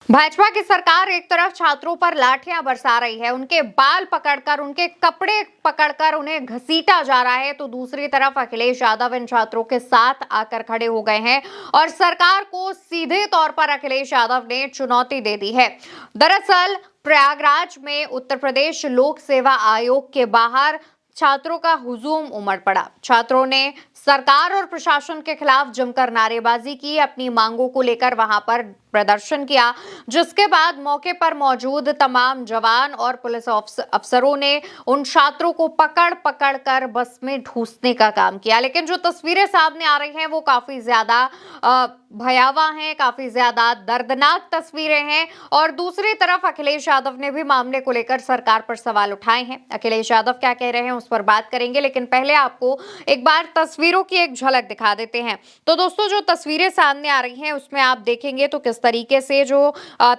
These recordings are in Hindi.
भाजपा की सरकार एक तरफ छात्रों पर लाठियां बरसा रही है, उनके बाल पकड़कर, उनके कपड़े पकड़कर उन्हें घसीटा जा रहा है, तो दूसरी तरफ अखिलेश यादव इन छात्रों के साथ आकर खड़े हो गए हैं और सरकार को सीधे तौर पर अखिलेश यादव ने चुनौती दे दी है। दरअसल प्रयागराज में उत्तर प्रदेश लोक सेवा आयोग के बाहर छात्रों का हुजूम उमड़ पड़ा। छात्रों ने सरकार और प्रशासन के खिलाफ जमकर नारेबाजी की, अपनी मांगों को लेकर वहां पर प्रदर्शन किया, जिसके बाद मौके पर मौजूद तमाम जवान और पुलिस अफसरों ने उन छात्रों को पकड़ पकड़ कर बस में ठूसने का काम किया। लेकिन जो तस्वीरें सामने आ रही हैं वो काफी ज्यादा भयावह हैं, काफी ज्यादा दर्दनाक तस्वीरें हैं और दूसरी तरफ अखिलेश यादव ने भी मामले को लेकर सरकार पर सवाल उठाए हैं। अखिलेश यादव क्या कह रहे हैं उस पर बात करेंगे, लेकिन पहले आपको एक बार तस्वीरों की एक झलक दिखा देते हैं। तो दोस्तों, जो तस्वीरें सामने आ रही हैं उसमें आप देखेंगे तो किस तरीके से जो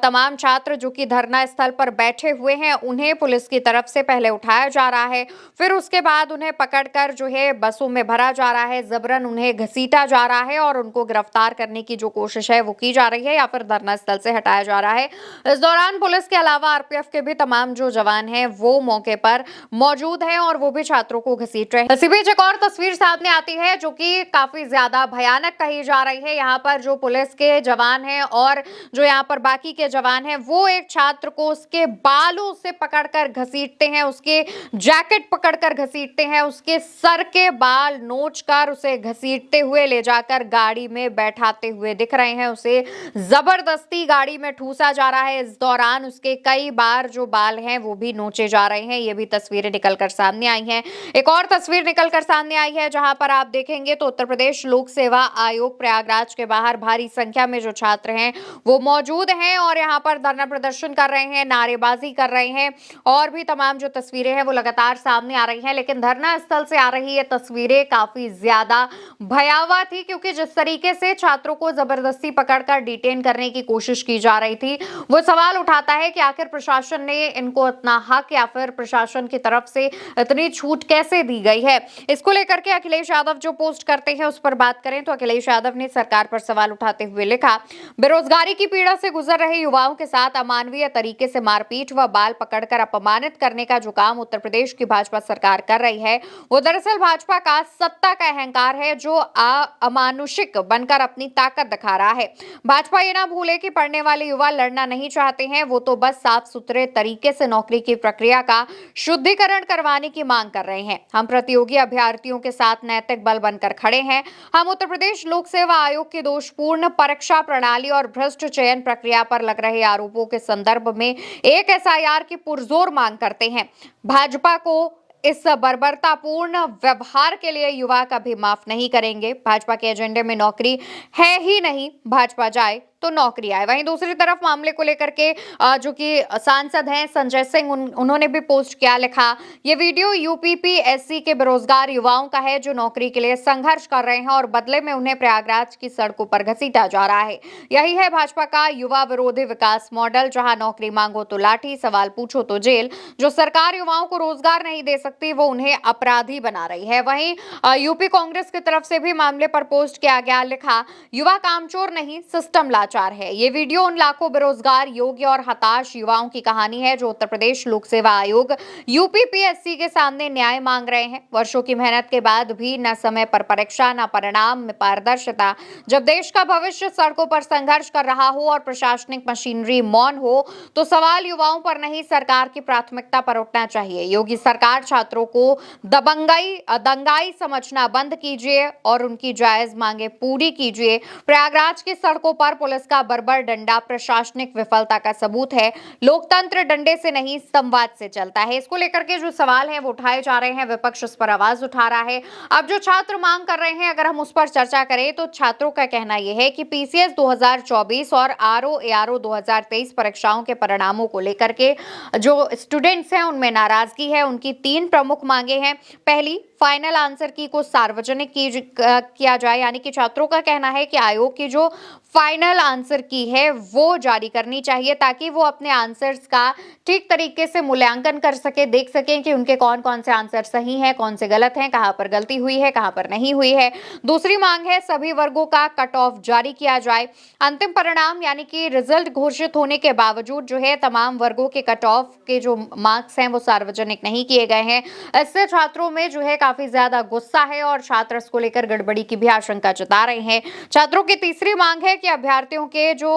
तमाम छात्र जो कि धरना स्थल पर बैठे हुए हैं उन्हें पुलिस की तरफ से पहले उठाया जा रहा है, फिर उसके बाद उन्हें पकड़कर जो है बसों में भरा जा रहा है, जबरन उन्हें घसीटा जा रहा है और उनको गिरफ्तार करने की जो कोशिश है वो की जा रही है या फिर धरना स्थल से हटाया जा रहा है। इस दौरान पुलिस के अलावा आरपीएफ के भी तमाम जो जवान हैं वो मौके पर मौजूद हैं और वो भी छात्रों को घसीट रहे हैं। इसी बीच एक और तस्वीर सामने आती है जो कि काफी ज्यादा भयानक कही जा रही है। यहाँ पर जो पुलिस के जवान हैं और जो यहाँ पर बाकी के जवान हैं वो एक छात्र को उसके बालों से पकड़कर घसीटते हैं, उसके जैकेट पकड़कर घसीटते हैं, उसके सर के बाल नोचकर उसे घसीटते हुए ले जाकर गाड़ी में बैठाते हुए दिख रहे हैं। उसे जबरदस्ती गाड़ी में ठूसा जा रहा है। इस दौरान उसके कई बार जो बाल हैं वो भी नोचे जा रहे हैं। ये भी तस्वीरें निकलकर सामने आई हैं। एक और तस्वीर निकलकर सामने आई है जहां पर आप देखेंगे तो उत्तर प्रदेश लोक सेवा आयोग प्रयागराज के बाहर भारी संख्या में जो छात्र हैं वो मौजूद हैं और यहाँ पर धरना प्रदर्शन कर रहे हैं, नारेबाजी कर रहे हैं और भी तमाम जो तस्वीरें हैं वो लगातार सामने आ रही हैं। लेकिन धरना स्थल से आ रही ये तस्वीरें काफी ज्यादा भयावह थी, क्योंकि जिस तरीके से छात्रों को जबरदस्ती पकड़कर डिटेन करने की कोशिश की जा रही थी, वो सवाल उठाता है कि आखिर प्रशासन ने इनको इतना हक या फिर प्रशासन की तरफ से इतनी छूट कैसे दी गई है। इसको लेकर के अखिलेश यादव जो पोस्ट करते हैं उस पर बात करें तो अखिलेश यादव ने सरकार पर सवाल उठाते हुए लिखा, बेरोजगारी की पीड़ा से गुजर रहे युवाओं के साथ अमानवीय तरीके से मारपीट व बाल पकड़कर अपमानित करने का जो काम उत्तर प्रदेश की भाजपा सरकार कर रही है वो दरअसल भाजपा का सत्ता का अहंकार है जो अमानुषिक बनकर अपनी ताकत दिखा रहा है। भाजपा ये ना भूले कि पढ़ने वाले युवा लड़ना नहीं चाहते हैं, वो तो बस साफ सुथरे तरीके से नौकरी की प्रक्रिया का शुद्धिकरण करवाने की मांग कर रहे हैं। हम प्रतियोगी अभ्यर्थियों के साथ नैतिक बल बनकर खड़े हैं। हम उत्तर प्रदेश लोक सेवा आयोग की दोषपूर्ण परीक्षा प्रणाली और भ्रष्ट चयन प्रक्रिया पर लग रहे आरोपों के संदर्भ में एक एसआईआर की पुरजोर मांग करते हैं। भाजपा को इस बर्बरतापूर्ण व्यवहार के लिए युवा कभी माफ नहीं करेंगे। भाजपा के एजेंडे में नौकरी है ही नहीं, भाजपा जाए तो नौकरी आए। वहीं दूसरी तरफ मामले को लेकर के जो कि सांसद हैं संजय सिंह, उन्होंने भी पोस्ट किया, लिखा, ये वीडियो यूपीपीएससी के बेरोजगार युवाओं का है जो नौकरी के लिए संघर्ष कर रहे हैं और बदले में उन्हें प्रयागराज की सड़कों पर घसीटा जा रहा है। यही है भाजपा का युवा विरोधी विकास मॉडल, जहां नौकरी मांगो तो लाठी, सवाल पूछो तो जेल। जो सरकार युवाओं को रोजगार नहीं दे सकती वो उन्हें अपराधी बना रही है। वहीं यूपी कांग्रेस की तरफ से भी मामले पर पोस्ट किया गया, लिखा, युवा कामचोर नहीं सिस्टम लाचार है। ये वीडियो उन लाखों बेरोजगार, योग्य और हताश युवाओं की कहानी है जो उत्तर प्रदेश लोक सेवा आयोग यूपीपीएससी के सामने न्याय मांग रहे हैं। वर्षों की मेहनत के बाद भी न समय पर परीक्षा, न परिणाम में पारदर्शिता। जब देश का भविष्य सड़कों पर संघर्ष कर रहा हो और प्रशासनिक मशीनरी मौन हो तो सवाल युवाओं पर नहीं सरकार की प्राथमिकता पर उठना चाहिए। योगी सरकार छात्रों को दंगाई समझना बंद कीजिए और उनकी जायज मांगे पूरी कीजिए। प्रयागराज की सड़कों पर पुलिस का बर्बर डंडा प्रशासनिक विफलता का सबूत है। लोकतंत्र डंडे से नहीं संवाद से चलता है। इसको लेकर के जो सवाल हैं वो उठाए जा रहे हैं, विपक्ष इस पर आवाज उठा रहा है। अब जो छात्र मांग कर रहे हैं, अगर हम उस पर चर्चा करें तो छात्रों का कहना यह है कि पीसीएस 2024 और आरओ 2023 परीक्षाओं के परिणामों को लेकर के जो स्टूडेंट्स हैं उनमें नाराजगी है। उनकी 3 प्रमुख मांगे हैं। पहली, फाइनल आंसर की को सार्वजनिक किया जाए, यानी कि छात्रों का कहना है कि आयोग की जो फाइनल आंसर की है वो जारी करनी चाहिए, ताकि वो अपने आंसर्स का ठीक तरीके से मूल्यांकन कर सके, देख सकें कि उनके कौन-कौन से आंसर सही हैं, कौन से गलत हैं, कहाँ पर गलती हुई है, कहाँ पर नहीं हुई है। दूसरी मांग है सभी वर्गों का कट ऑफ जारी किया जाए। अंतिम परिणाम यानी कि रिजल्ट घोषित होने के बावजूद जो है तमाम वर्गों के कट ऑफ के जो मार्क्स हैं वो सार्वजनिक नहीं किए गए हैं। इससे छात्रों में जो है काफी ज्यादा गुस्सा है और छात्र इसको लेकर गड़बड़ी की भी आशंका जता रहे हैं। छात्रों की तीसरी मांग है कि अभ्यर्थियों के जो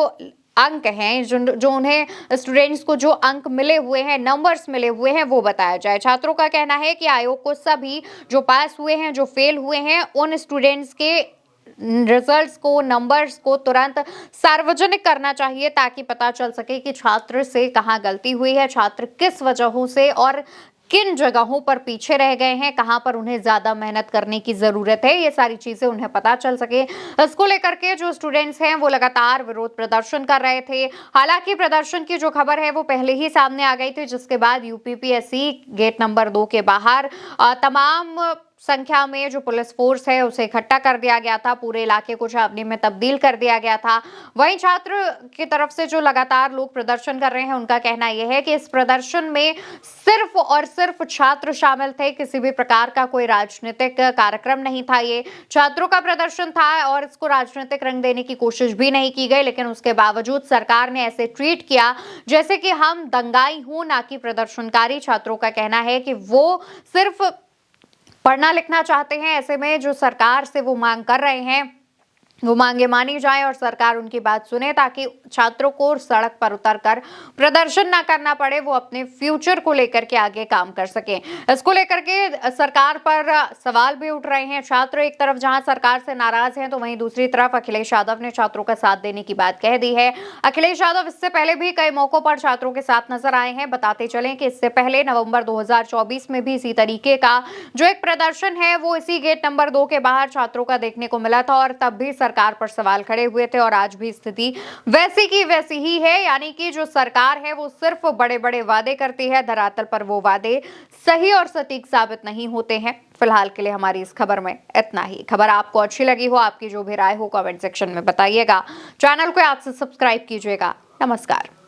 अंक हैं, जो उन्हें स्टूडेंट्स को जो अंक मिले हुए हैं, नंबर्स मिले हुए हैं, वो बताया जाए। छात्रों का कहना है कि आयोग को सभी जो पास हुए हैं, जो फेल हुए हैं, उन स्टूडेंट्स के रिजल्ट्स को, नंबर्स को तुरंत सार्वजनिक करना चाहिए, ताकि पता चल सके कि छात्र से कहाँ गलती हुई है, छात्र किस वजहों से और किन जगहों पर पीछे रह गए हैं, कहां पर उन्हें ज्यादा मेहनत करने की जरूरत है, ये सारी चीजें उन्हें पता चल सके। इसको लेकर के जो स्टूडेंट्स हैं वो लगातार विरोध प्रदर्शन कर रहे थे। हालांकि प्रदर्शन की जो खबर है वो पहले ही सामने आ गई थी, जिसके बाद यूपीपीएससी गेट नंबर 2 के बाहर तमाम संख्या में जो पुलिस फोर्स है उसे इकट्ठा कर दिया गया था, पूरे इलाके को छावनी में तब्दील कर दिया गया था। वहीं छात्र की तरफ से जो लगातार लोग प्रदर्शन कर रहे हैं, उनका कहना यह है कि इस प्रदर्शन में सिर्फ और सिर्फ छात्र शामिल थे, किसी भी प्रकार का कोई राजनीतिक कार्यक्रम नहीं था। ये छात्रों का प्रदर्शन था और इसको राजनीतिक रंग देने की कोशिश भी नहीं की गई, लेकिन उसके बावजूद सरकार ने ऐसे ट्वीट किया जैसे कि हम दंगाई हूं, ना कि प्रदर्शनकारी। छात्रों का कहना है कि वो सिर्फ पढ़ना लिखना चाहते हैं। ऐसे में जो सरकार से वो मांग कर रहे हैं वो मांगे मानी जाए और सरकार उनकी बात सुने, ताकि छात्रों को सड़क पर उतरकर प्रदर्शन ना करना पड़े, वो अपने फ्यूचर को लेकर के आगे काम कर सकें। इसको लेकर के सरकार पर सवाल भी उठ रहे हैं। छात्र एक तरफ जहां सरकार से नाराज हैं, तो वहीं दूसरी तरफ अखिलेश यादव ने छात्रों का साथ देने की बात कह दी है। अखिलेश यादव इससे पहले भी कई मौकों पर छात्रों के साथ नजर आए हैं। बताते चलें कि इससे पहले नवंबर 2024 में भी इसी तरीके का जो एक प्रदर्शन है वो इसी गेट नंबर 2 के बाहर छात्रों का देखने को मिला था, और तब भी सरकार पर सवाल खड़े हुए थे। और आज भी स्थिति वैसी की वैसी ही है, यानी कि जो सरकार है वो सिर्फ बड़े बड़े वादे करती है, धरातल पर वो वादे सही और सटीक साबित नहीं होते हैं। फिलहाल के लिए हमारी इस खबर में इतना ही। खबर आपको अच्छी लगी हो, आपकी जो भी राय हो कमेंट सेक्शन में बताइएगा। चैनल को आज से सब्सक्राइब कीजिएगा। नमस्कार।